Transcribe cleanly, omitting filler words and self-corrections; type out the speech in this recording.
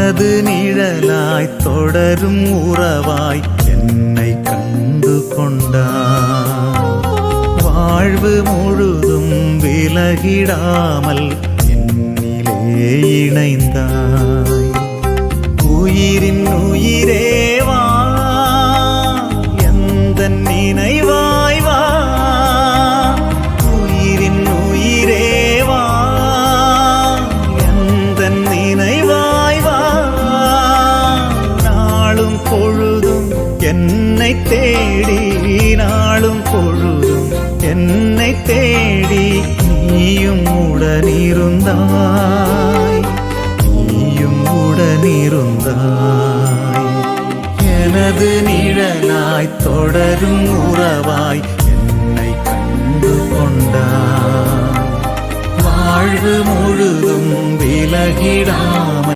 எனது நிழலாய் தொடரும் உறவாய் என்னை கண்டு கொண்டாய். வாழ்வு முழுதும் விலகிடாமல் என்னிலே இணைந்தாய். உயிரின் உயிரேவா எந்த நினைவாய் வா. உயிரின் உயிரேவா எந்த நினைவாய் வா. நாளும் பொழுதும் என்னை தேடி, நாளும் பொழுதும் என்னை தேடி நீயும் உடனிருந்தாய், நீயும் உடனிருந்தாய். எனது நிழலாய் தொடரும் உறவாய் என்னை கண்டு கொண்டாய். வாழ்வு முழுதும் விலகிடாமல்